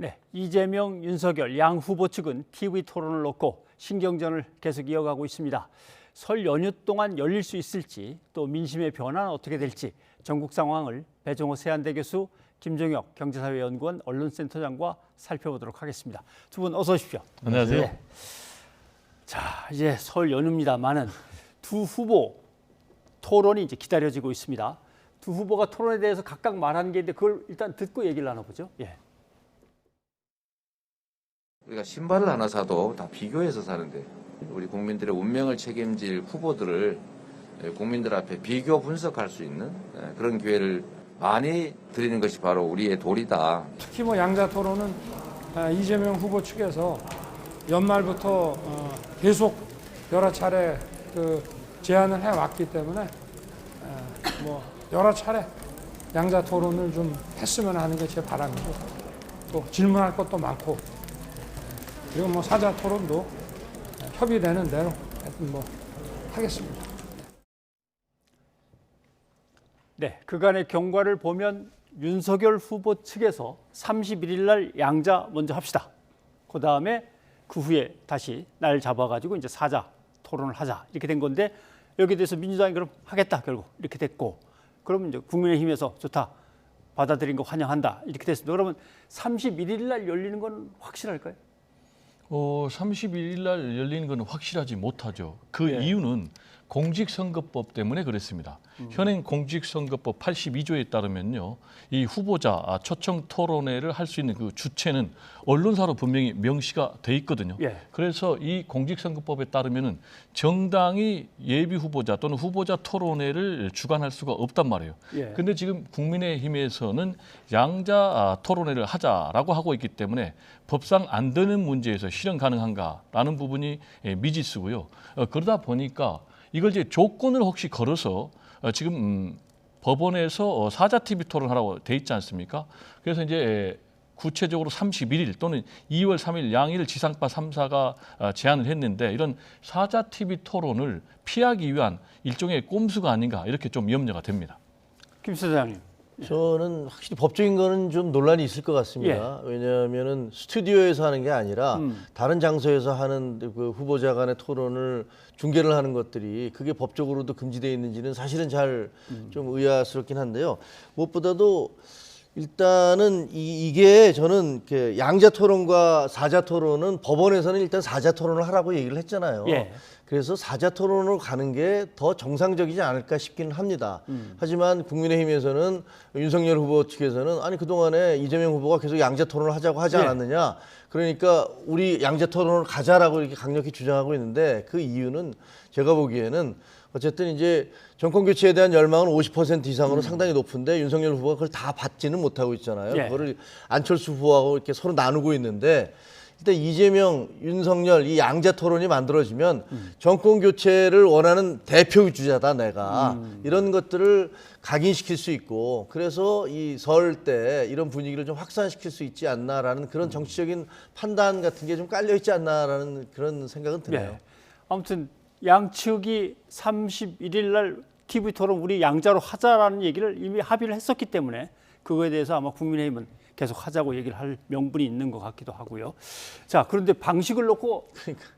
네, 이재명, 윤석열 양 후보 측은 TV 토론을 놓고 신경전을 계속 이어가고 있습니다. 설 연휴 동안 열릴 수 있을지 또 민심의 변화는 어떻게 될지 전국 상황을 배종호 세한대 교수, 김종혁 경제사회연구원 언론센터장과 살펴보도록 하겠습니다. 두 분 어서 오십시오. 안녕하세요. 네. 자, 이제 설 연휴입니다만은 두 후보 토론이 이제 기다려지고 있습니다. 두 후보가 토론에 대해서 각각 말하는 게 있는데 그걸 일단 듣고 얘기를 나눠보죠. 예. 우리가 신발을 하나 사도 다 비교해서 사는데 우리 국민들의 운명을 책임질 후보들을 국민들 앞에 비교 분석할 수 있는 그런 기회를 많이 드리는 것이 바로 우리의 도리다. 특히 양자 토론은 이재명 후보 측에서 연말부터 계속 여러 차례 제안을 해왔기 때문에 여러 차례 양자 토론을 좀 했으면 하는 게 제 바람이고 또 질문할 것도 많고 그리고 사자 토론도 협의되는 대로 하여튼 하겠습니다. 네, 그간의 경과를 보면 윤석열 후보 측에서 31일 날 양자 먼저 합시다. 그 다음에 그 후에 다시 날 잡아가지고 이제 사자 토론을 하자 이렇게 된 건데 여기에 대해서 민주당이 그럼 하겠다 결국 이렇게 됐고 그러면 이제 국민의힘에서 좋다 받아들인 거 환영한다 이렇게 됐습니다. 그러면 31일 날 열리는 건 확실할까요? 31일 날 열리는 건 확실하지 못하죠. 그 이유는 공직선거법 때문에 그렇습니다. 현행 공직선거법 82조에 따르면요, 이 후보자 초청 토론회를 할 수 있는 그 주체는 언론사로 분명히 명시가 돼 있거든요. 그래서 이 공직선거법에 따르면은 정당이 예비 후보자 또는 후보자 토론회를 주관할 수가 없단 말이에요. 근데 지금 국민의힘에서는 양자 토론회를 하자라고 하고 있기 때문에 법상 안 되는 문제에서 실현 가능한가라는 부분이 미지수고요. 그러다 보니까 이걸 이제 조건을 혹시 걸어서 지금 법원에서 사자 TV 토론하라고 돼 있지 않습니까? 그래서 이제 구체적으로 31일 또는 2월 3일 양일 지상파 3사가 제안을 했는데 이런 사자 TV 토론을 피하기 위한 일종의 꼼수가 아닌가 이렇게 좀 염려가 됩니다. 김 소장님. 저는 확실히 법적인 거는 좀 논란이 있을 것 같습니다. 왜냐하면은 스튜디오에서 하는 게 아니라 다른 장소에서 하는 그 후보자 간의 토론을 중계를 하는 것들이 그게 법적으로도 금지되어 있는지는 사실은 잘 좀 의아스럽긴 한데요. 무엇보다도 일단은 이게 저는 양자 토론과 사자 토론은 법원에서는 일단 사자 토론을 하라고 얘기를 했잖아요. 그래서 사자 토론으로 가는 게 더 정상적이지 않을까 싶기는 합니다. 하지만 국민의힘에서는 윤석열 후보 측에서는 아니 그동안에 이재명 후보가 계속 양자 토론을 하자고 하지 않았느냐. 그러니까 우리 양자 토론을 가자라고 이렇게 강력히 주장하고 있는데 그 이유는 제가 보기에는 어쨌든 이제 정권 교체에 대한 열망은 50% 이상으로 상당히 높은데 윤석열 후보가 그걸 다 받지는 못하고 있잖아요. 그거를 안철수 후보하고 이렇게 서로 나누고 있는데 일단 이재명, 윤석열 이 양자 토론이 만들어지면 정권 교체를 원하는 대표 주자다 내가 이런 것들을 각인시킬 수 있고 그래서 이 설 때 이런 분위기를 좀 확산시킬 수 있지 않나라는 그런 정치적인 판단 같은 게 좀 깔려 있지 않나라는 그런 생각은 드네요. 아무튼 양측이 31일 날 TV 토론 우리 양자로 하자라는 얘기를 이미 합의를 했었기 때문에 그거에 대해서 아마 국민의힘은 계속 하자고 얘기를 할 명분이 있는 것 같기도 하고요. 자, 그런데 방식을 놓고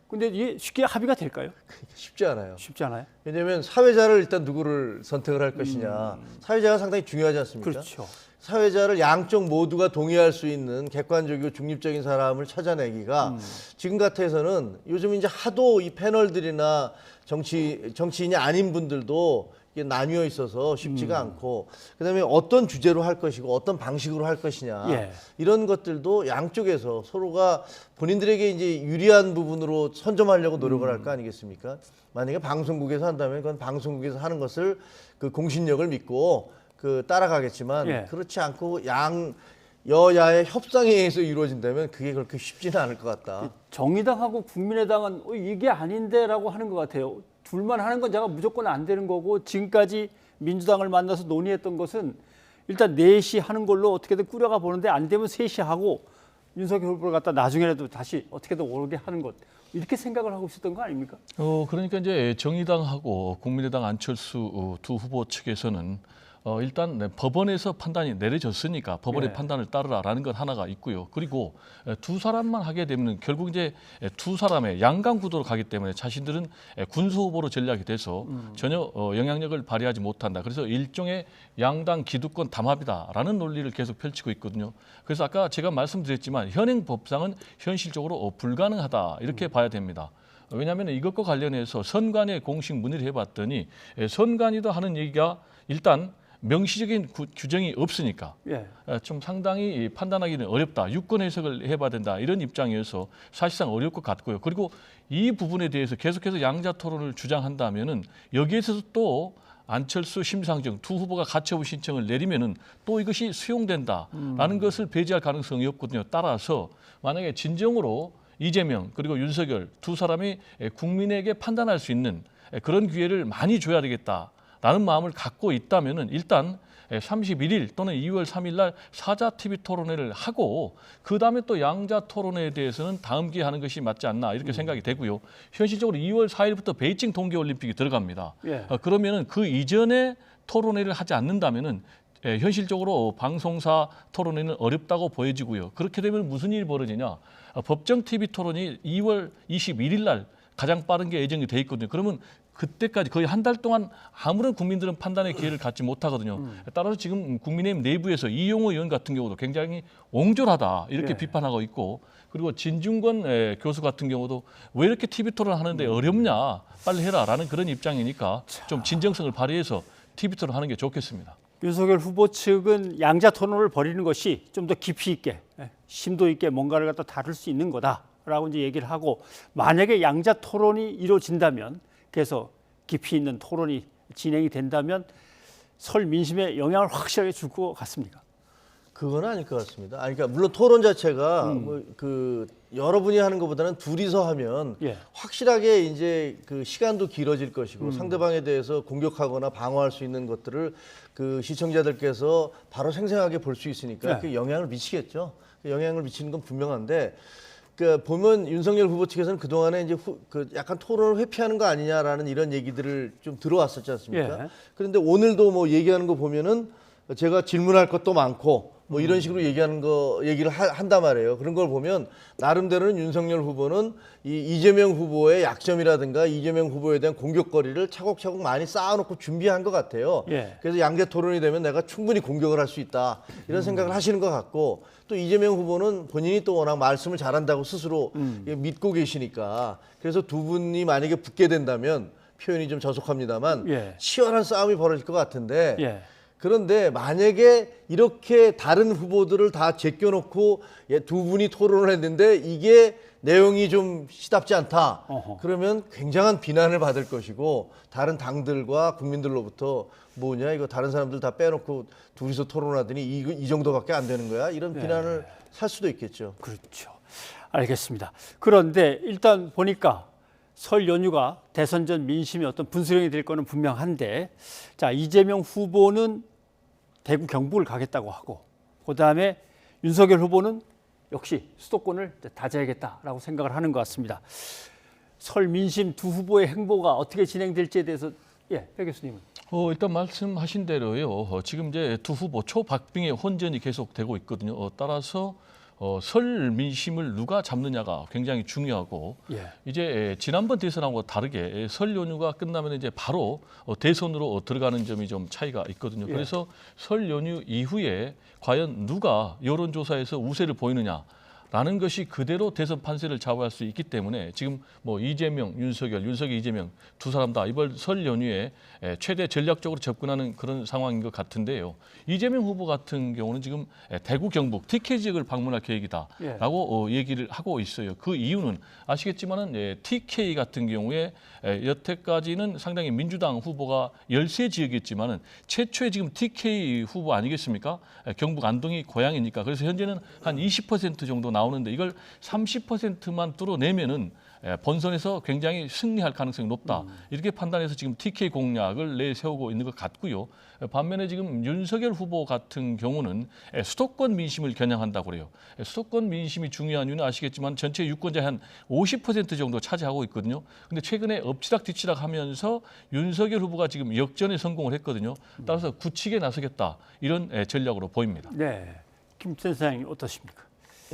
근데 이게 쉽게 합의가 될까요? 쉽지 않아요. 쉽지 않아요? 왜냐하면 사회자를 일단 누구를 선택을 할 것이냐. 사회자가 상당히 중요하지 않습니까? 그렇죠. 사회자를 양쪽 모두가 동의할 수 있는 객관적이고 중립적인 사람을 찾아내기가 지금 같아서는 요즘 이제 하도 이 패널들이나 정치인이 아닌 분들도 이게 나뉘어 있어서 쉽지가 않고 그다음에 어떤 주제로 할 것이고 어떤 방식으로 할 것이냐 이런 것들도 양쪽에서 서로가 본인들에게 이제 유리한 부분으로 선점하려고 노력을 할 거 아니겠습니까? 만약에 방송국에서 한다면 그건 방송국에서 하는 것을 그 공신력을 믿고 따라가겠지만 그렇지 않고 여야의 협상에 의해서 이루어진다면 그게 그렇게 쉽지는 않을 것 같다. 정의당하고 국민의당은 이게 아닌데라고 하는 것 같아요. 둘만 하는 건 제가 무조건 안 되는 거고 지금까지 민주당을 만나서 논의했던 것은 일단 넷이 하는 걸로 어떻게든 꾸려가 보는데 안 되면 셋이 하고 윤석열 후보를 갖다 나중에라도 다시 어떻게든 오르게 하는 것 이렇게 생각을 하고 있었던 거 아닙니까? 그러니까 이제 정의당하고 국민의당 안철수 두 후보 측에서는 일단 법원에서 판단이 내려졌으니까 법원의 예. 판단을 따르라라는 것 하나가 있고요. 그리고 두 사람만 하게 되면 결국 이제 두 사람의 양강 구도로 가기 때문에 자신들은 군수 후보로 전략이 돼서 전혀 영향력을 발휘하지 못한다. 그래서 일종의 양당 기득권 담합이다라는 논리를 계속 펼치고 있거든요. 그래서 아까 제가 말씀드렸지만 현행 법상은 현실적으로 불가능하다 이렇게 봐야 됩니다. 왜냐하면 이것과 관련해서 선관위의 공식 문의를 해봤더니 선관위도 하는 얘기가 일단 명시적인 규정이 없으니까 예. 좀 상당히 판단하기는 어렵다. 유권 해석을 해봐야 된다. 이런 입장이어서 사실상 어려울 것 같고요. 그리고 이 부분에 대해서 계속해서 양자 토론을 주장한다면은 여기에서 또 안철수, 심상정 두 후보가 가처분 신청을 내리면은 또 이것이 수용된다라는 것을 배제할 가능성이 없거든요. 따라서 만약에 진정으로 이재명 그리고 윤석열 두 사람이 국민에게 판단할 수 있는 그런 기회를 많이 줘야 되겠다라는 마음을 갖고 있다면은 일단 31일 또는 2월 3일 날 사자 TV 토론회를 하고 그다음에 또 양자 토론회에 대해서는 다음 기회에 하는 것이 맞지 않나 이렇게 생각이 되고요. 현실적으로 2월 4일부터 베이징 동계 올림픽이 들어갑니다. 예. 그러면은 그 이전에 토론회를 하지 않는다면은 현실적으로 방송사 토론회는 어렵다고 보여지고요. 그렇게 되면 무슨 일이 벌어지냐? 법정 TV 토론이 2월 21일 날 가장 빠른 게 예정이 돼 있거든요. 그러면 그때까지 거의 한 달 동안 아무런 국민들은 판단의 기회를 갖지 못하거든요. 따라서 지금 국민의힘 내부에서 이용호 의원 같은 경우도 굉장히 옹졸하다 이렇게 예. 비판하고 있고 그리고 진중권 교수 같은 경우도 왜 이렇게 TV 토론 하는데 어렵냐 빨리 해라라는 그런 입장이니까 좀 진정성을 발휘해서 TV 토론 하는 게 좋겠습니다. 윤석열 후보 측은 양자 토론을 벌이는 것이 좀 더 깊이 있게 심도 있게 뭔가를 갖다 다룰 수 있는 거다라고 이제 얘기를 하고 만약에 양자 토론이 이루어진다면 그래서 깊이 있는 토론이 진행이 된다면 설 민심에 영향을 확실하게 줄 것 같습니까? 그건 아닐 것 같습니다. 아니, 그러니까 물론 토론 자체가 그 여러분이 하는 것보다는 둘이서 하면 예. 확실하게 이제 그 시간도 길어질 것이고 상대방에 대해서 공격하거나 방어할 수 있는 것들을 그 시청자들께서 바로 생생하게 볼 수 있으니까 네. 그 영향을 미치겠죠. 그 영향을 미치는 건 분명한데. 그 보면 윤석열 후보 측에서는 그 동안에 이제 그 약간 토론을 회피하는 거 아니냐라는 이런 얘기들을 좀 들어왔었지 않습니까? 예. 그런데 오늘도 뭐 얘기하는 거 보면은 제가 질문할 것도 많고 뭐 이런 식으로 얘기를 한단 말이에요. 그런 걸 보면 나름대로는 윤석열 후보는 이 이재명 후보의 약점이라든가 이재명 후보에 대한 공격거리를 차곡차곡 많이 쌓아놓고 준비한 것 같아요. 예. 그래서 양자 토론이 되면 내가 충분히 공격을 할 수 있다 이런 생각을 하시는 것 같고 또 이재명 후보는 본인이 또 워낙 말씀을 잘한다고 스스로 믿고 계시니까 그래서 두 분이 만약에 붙게 된다면 표현이 좀 저속합니다만 예. 치열한 싸움이 벌어질 것 같은데 예. 그런데 만약에 이렇게 다른 후보들을 다 제껴놓고 두 분이 토론을 했는데 이게 내용이 좀 시답지 않다. 어허. 그러면 굉장한 비난을 받을 것이고 다른 당들과 국민들로부터 뭐냐 이거 다른 사람들 다 빼놓고 둘이서 토론하더니 이 정도밖에 안 되는 거야? 이런 비난을 살 수도 있겠죠. 그렇죠. 알겠습니다. 그런데 일단 보니까 설 연휴가 대선 전 민심의 어떤 분수령이 될 거는 분명한데 자 이재명 후보는 대구 경북을 가겠다고 하고 그다음에 윤석열 후보는 역시 수도권을 다져야겠다라고 생각을 하는 것 같습니다. 설 민심 두 후보의 행보가 어떻게 진행될지에 대해서 백 교수님은 일단 말씀하신 대로요. 지금 이제 두 후보 초박빙의 혼전이 계속되고 있거든요. 따라서 설 민심을 누가 잡느냐가 굉장히 중요하고 예. 이제 지난번 대선하고 다르게 설 연휴가 끝나면 이제 바로 대선으로 들어가는 점이 좀 차이가 있거든요. 예. 그래서 설 연휴 이후에 과연 누가 여론조사에서 우세를 보이느냐라는 것이 그대로 대선 판세를 좌우할 수 있기 때문에 지금 뭐 이재명, 윤석열, 이재명 두 사람 다 이번 설 연휴에 최대 전략적으로 접근하는 그런 상황인 것 같은데요. 이재명 후보 같은 경우는 지금 대구 경북 TK 지역을 방문할 계획이다라고 얘기를 하고 있어요. 그 이유는 아시겠지만은 TK 같은 경우에 여태까지는 상당히 민주당 후보가 열세 지역이었지만은 최초의 지금 TK 후보 아니겠습니까? 경북 안동이 고향이니까 그래서 현재는 한 20% 정도 나오는데 이걸 30%만 뚫어내면은 본선에서 굉장히 승리할 가능성이 높다. 이렇게 판단해서 지금 TK 공약을 내세우고 있는 것 같고요. 반면에 지금 윤석열 후보 같은 경우는 수도권 민심을 겨냥한다고 그래요. 수도권 민심이 중요한 이유는 아시겠지만 전체 유권자의 한 50% 정도 차지하고 있거든요. 근데 최근에 엎치락뒤치락 하면서 윤석열 후보가 지금 역전에 성공을 했거든요. 따라서 굳히게 나서겠다. 이런 전략으로 보입니다. 네, 김 센터장님 어떠십니까?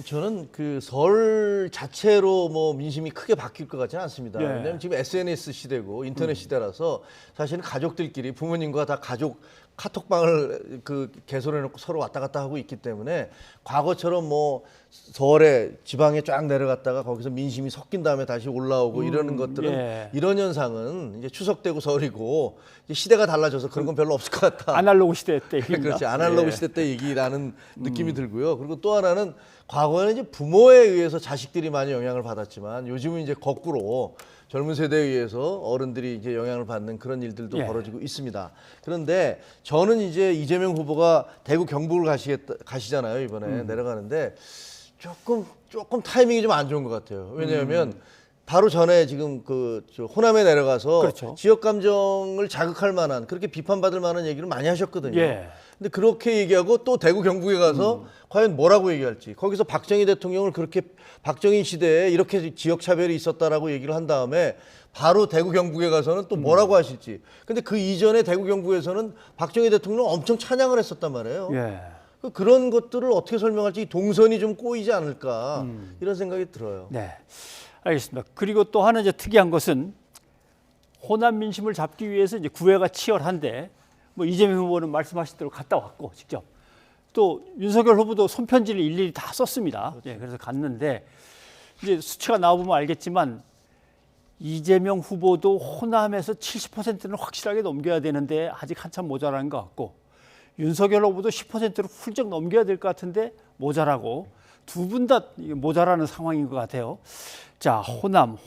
저는 그 설 자체로 뭐 민심이 크게 바뀔 것 같지는 않습니다. 예. 왜냐하면 지금 SNS 시대고 인터넷 시대라서 사실은 가족들끼리 부모님과 다 가족 카톡방을 그 개설해놓고 서로 왔다 갔다 하고 있기 때문에 과거처럼 뭐 서울에 지방에 쫙 내려갔다가 거기서 민심이 섞인 다음에 다시 올라오고 이러는 것들은 예. 이런 현상은 이제 추석되고 설이고 이제 시대가 달라져서 그런 건 별로 없을 것 같다. 아날로그 시대 때 얘기입니다. 그렇지. 아날로그 예. 시대 때 얘기라는 느낌이 들고요. 그리고 또 하나는 과거에는 이제 부모에 의해서 자식들이 많이 영향을 받았지만 요즘은 이제 거꾸로 젊은 세대에 의해서 어른들이 이제 영향을 받는 그런 일들도 예. 벌어지고 있습니다. 그런데 저는 이제 이재명 후보가 대구 경북을 가시잖아요. 이번에 내려가는데 조금 타이밍이 좀 안 좋은 것 같아요. 왜냐하면 바로 전에 지금 저 호남에 내려가서 그렇죠. 지역 감정을 자극할 만한 그렇게 비판받을 만한 얘기를 많이 하셨거든요. 예. 근데 그렇게 얘기하고 또 대구 경북에 가서 과연 뭐라고 얘기할지 거기서 박정희 대통령을 그렇게 박정희 시대에 이렇게 지역 차별이 있었다라고 얘기를 한 다음에 바로 대구 경북에 가서는 또 뭐라고 하실지. 근데 그 이전에 대구 경북에서는 박정희 대통령 엄청 찬양을 했었단 말이에요. 예. 그런 것들을 어떻게 설명할지 동선이 좀 꼬이지 않을까 이런 생각이 들어요. 네, 알겠습니다. 그리고 또 하나 이제 특이한 것은 호남 민심을 잡기 위해서 이제 구애가 치열한데 뭐 이재명 후보는 말씀하신 대로 갔다 왔고 직접 또 윤석열 후보도 손편지를 일일이 다 썼습니다. 예, 그래서 갔는데 이제 수치가 나와보면 알겠지만 이재명 후보도 호남에서 70%는 확실하게 넘겨야 되는데 아직 한참 모자란 것 같고 윤석열 후보도 10%를 훌쩍 넘겨야 될 것 같은데 모자라고 두 분 다 모자라는 상황인 것 같아요. 자, 호남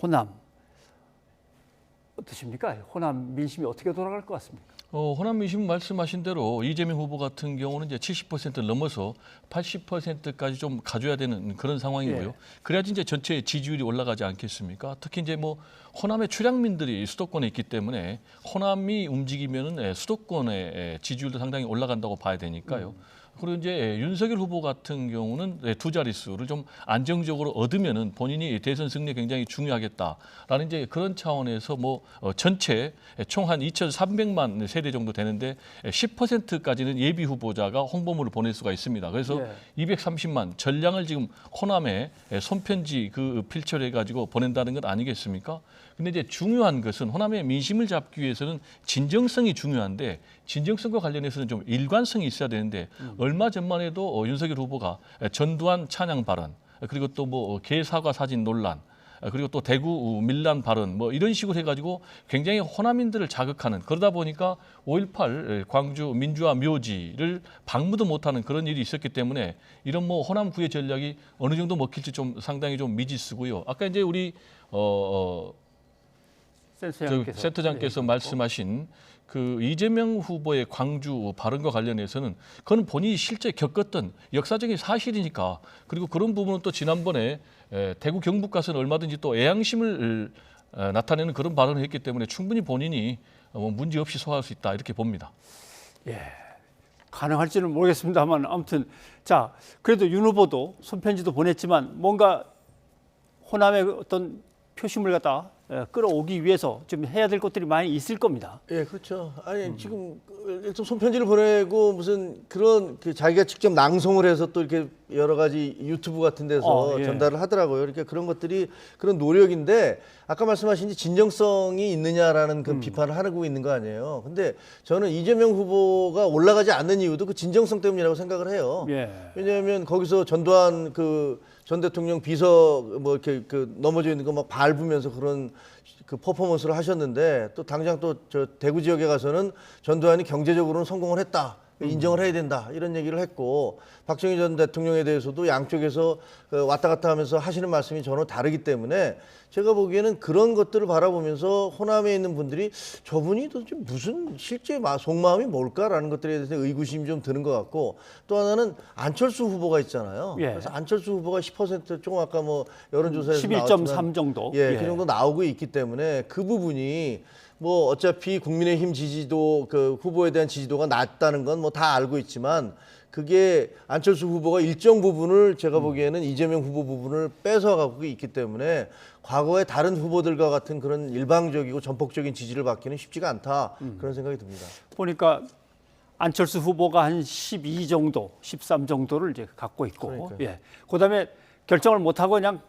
어떠십니까? 호남 민심이 어떻게 돌아갈 것 같습니까? 호남 민심 말씀하신 대로 이재명 후보 같은 경우는 이제 70%를 넘어서 80%까지 좀 가져야 되는 그런 상황이고요. 예. 그래야지 이제 전체 지지율이 올라가지 않겠습니까? 특히 이제 뭐 호남의 출향민들이 수도권에 있기 때문에 호남이 움직이면은 수도권의 지지율도 상당히 올라간다고 봐야 되니까요. 그리고 이제 윤석열 후보 같은 경우는 두 자릿수를 좀 안정적으로 얻으면은 본인이 대선 승리에 굉장히 중요하겠다라는 이제 그런 차원에서 뭐 전체 총 한 2,300만 세대 정도 되는데 10%까지는 예비 후보자가 홍보물을 보낼 수가 있습니다. 그래서 예. 230만 전량을 지금 호남에 손편지 필철해 가지고 보낸다는 것 아니겠습니까? 근데 이제 중요한 것은 호남의 민심을 잡기 위해서는 진정성이 중요한데 진정성과 관련해서는 좀 일관성이 있어야 되는데 얼마 전만 해도 윤석열 후보가 전두환 찬양 발언 그리고 또 뭐 개사과 사진 논란 그리고 또 대구 밀란 발언 뭐 이런 식으로 해가지고 굉장히 호남인들을 자극하는 그러다 보니까 5.18 광주 민주화 묘지를 방문도 못하는 그런 일이 있었기 때문에 이런 뭐 호남 구애 전략이 어느 정도 먹힐지 좀 상당히 좀 미지수고요. 아까 이제 우리 센터장께서 말씀하신 그 이재명 후보의 광주 발언과 관련해서는 그건 본인이 실제 겪었던 역사적인 사실이니까 그리고 그런 부분은 또 지난번에 대구 경북 가서는 얼마든지 또 애양심을 나타내는 그런 발언을 했기 때문에 충분히 본인이 문제 없이 소화할 수 있다 이렇게 봅니다. 예, 가능할지는 모르겠습니다만 아무튼 자 그래도 윤 후보도 손편지도 보냈지만 뭔가 호남의 어떤 표심을 갖다 끌어오기 위해서 좀 해야 될 것들이 많이 있을 겁니다. 예, 그렇죠. 아니 지금 일단 손편지를 보내고 무슨 그런 자기가 직접 낭송을 해서 또 이렇게 여러 가지 유튜브 같은 데서 예. 전달을 하더라고요. 그러니까 그런 것들이 그런 노력인데 아까 말씀하신 진정성이 있느냐라는 그 비판을 하고 있는 거 아니에요. 근데 저는 이재명 후보가 올라가지 않는 이유도 그 진정성 때문이라고 생각을 해요. 예. 왜냐하면 거기서 전두환 전 대통령 비서 뭐 이렇게 넘어져 있는 거 막 밟으면서 그런 퍼포먼스를 하셨는데 또 당장 또 저 대구 지역에 가서는 전두환이 경제적으로는 성공을 했다. 인정을 해야 된다 이런 얘기를 했고 박정희 전 대통령에 대해서도 양쪽에서 왔다 갔다 하면서 하시는 말씀이 전혀 다르기 때문에 제가 보기에는 그런 것들을 바라보면서 호남에 있는 분들이 저분이 도대체 무슨 실제 속마음이 뭘까라는 것들에 대해서 의구심이 좀 드는 것 같고 또 하나는 안철수 후보가 있잖아요. 예. 그래서 안철수 후보가 10% 조금 아까 뭐 여론조사에서 11.3 정도. 예, 그 정도 나오고 있기 때문에 그 부분이 뭐 어차피 국민의힘 지지도 그 후보에 대한 지지도가 낮다는 건 뭐 다 알고 있지만 그게 안철수 후보가 일정 부분을 제가 보기에는 이재명 후보 부분을 뺏어가고 있기 때문에 과거의 다른 후보들과 같은 그런 일방적이고 전폭적인 지지를 받기는 쉽지가 않다 그런 생각이 듭니다. 보니까 안철수 후보가 한 12 정도, 13 정도를 이제 갖고 있고, 그러니까요. 예. 그다음에 결정을 못 하고 그냥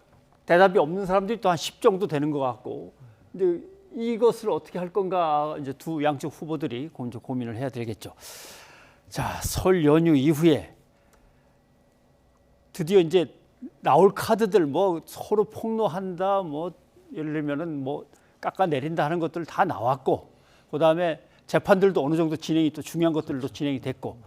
대답이 없는 사람들이 또 한 10 정도 되는 것 같고, 이제 이것을 어떻게 할 건가 이제 두 양쪽 후보들이 고민을 해야 되겠죠. 자, 설 연휴 이후에 드디어 이제 나올 카드들 뭐 서로 폭로한다, 뭐 예를 들면은 뭐 깎아내린다 하는 것들 다 나왔고, 그다음에 재판들도 어느 정도 진행이 또 중요한 것들도 진행이 됐고,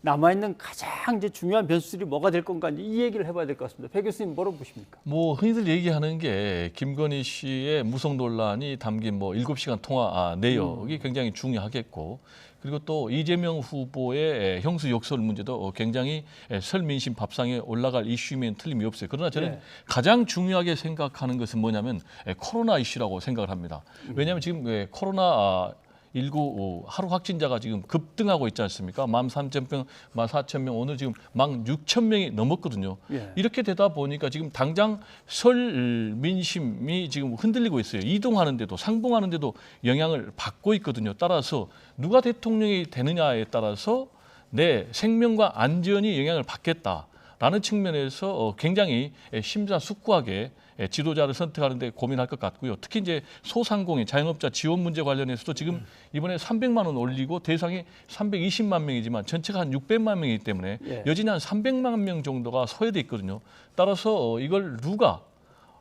남아 있는 가장 이제 중요한 변수들이 뭐가 될 건가 이 얘기를 해봐야 될 것 같습니다. 배 교수님 뭐라고 보십니까? 뭐 흔히들 얘기하는 게 김건희 씨의 무속 논란이 담긴 뭐 7시간 통화 내역이 굉장히 중요하겠고, 그리고 또 이재명 후보의 형수 욕설 문제도 굉장히 설 민심 밥상에 올라갈 이슈면 틀림이 없어요. 그러나 저는 네. 가장 중요하게 생각하는 것은 뭐냐면 코로나 이슈라고 생각을 합니다. 왜냐하면 지금 코로나 19 하루 확진자가 지금 급등하고 있지 않습니까? 13,000명, 14,000명, 오늘 지금 16,000명이 넘었거든요. 예. 이렇게 되다 보니까 지금 당장 설 민심이 지금 흔들리고 있어요. 이동하는데도 상봉하는데도 영향을 받고 있거든요. 따라서 누가 대통령이 되느냐에 따라서 내 생명과 안전이 영향을 받겠다라는 측면에서 굉장히 심사숙고하게 지도자를 선택하는데 고민할 것 같고요. 특히 이제 소상공인 자영업자 지원 문제 관련해서도 지금 이번에 300만 원 올리고 대상이 320만 명이지만 전체가 한 600만 명이기 때문에 예. 여전히 한 300만 명 정도가 소외돼 있거든요. 따라서 이걸 누가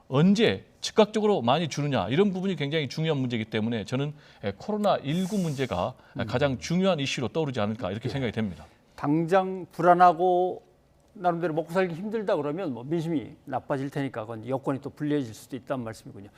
언제 즉각적으로 많이 주느냐 이런 부분이 굉장히 중요한 문제이기 때문에 저는 코로나19 문제가 가장 중요한 이슈로 떠오르지 않을까 이렇게 생각이 됩니다. 당장 불안하고 나름대로 먹고 살기 힘들다 그러면 뭐 민심이 나빠질 테니까 그건 여건이 또 불리해질 수도 있다는 말씀이군요.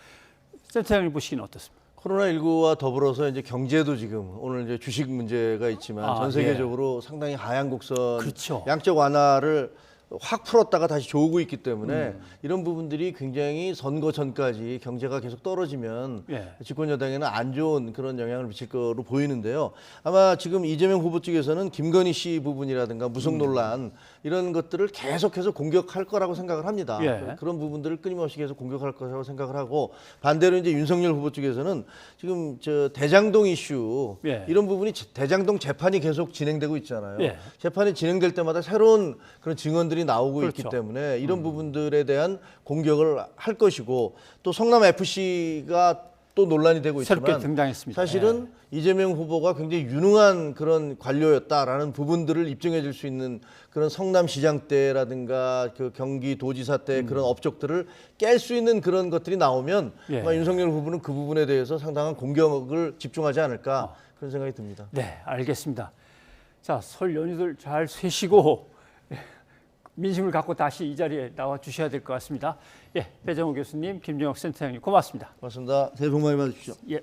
센터장님 보시기는 어떻습니까? 코로나19와 더불어서 이제 경제도 지금 오늘 이제 주식 문제가 있지만 전 세계적으로 상당히 하향 곡선 그렇죠. 양적 완화를 확 풀었다가 다시 좋고 있기 때문에 이런 부분들이 굉장히 선거 전까지 경제가 계속 떨어지면 예. 집권 여당에는 안 좋은 그런 영향을 미칠 거로 보이는데요. 아마 지금 이재명 후보 측에서는 김건희 씨 부분이라든가 무속 논란 이런 것들을 계속해서 공격할 거라고 생각을 합니다. 예. 그런 부분들을 끊임없이 계속 공격할 거라고 생각을 하고 반대로 이제 윤석열 후보 측에서는 지금 저 대장동 이슈 예. 이런 부분이 대장동 재판이 계속 진행되고 있잖아요. 예. 재판이 진행될 때마다 새로운 그런 증언들이 나오고 그렇죠. 있기 때문에 이런 부분들에 대한 공격을 할 것이고 또 성남 FC가 또 논란이 되고 새롭게 있지만 등장했습니다. 사실은 이재명 후보가 굉장히 유능한 그런 관료였다라는 부분들을 입증해 줄 수 있는 그런 성남시장 때라든가 그 경기도지사 때 그런 업적들을 깰 수 있는 그런 것들이 나오면 예. 아마 윤석열 후보는 그 부분에 대해서 상당한 공격을 집중하지 않을까 그런 생각이 듭니다. 네, 알겠습니다. 자, 설 연휴들 잘 쉬시고 민심을 갖고 다시 이 자리에 나와 주셔야 될 것 같습니다. 예, 배정우 교수님, 김정혁 센터장님 고맙습니다. 고맙습니다. 새해 복 많이 받으십시오. 예.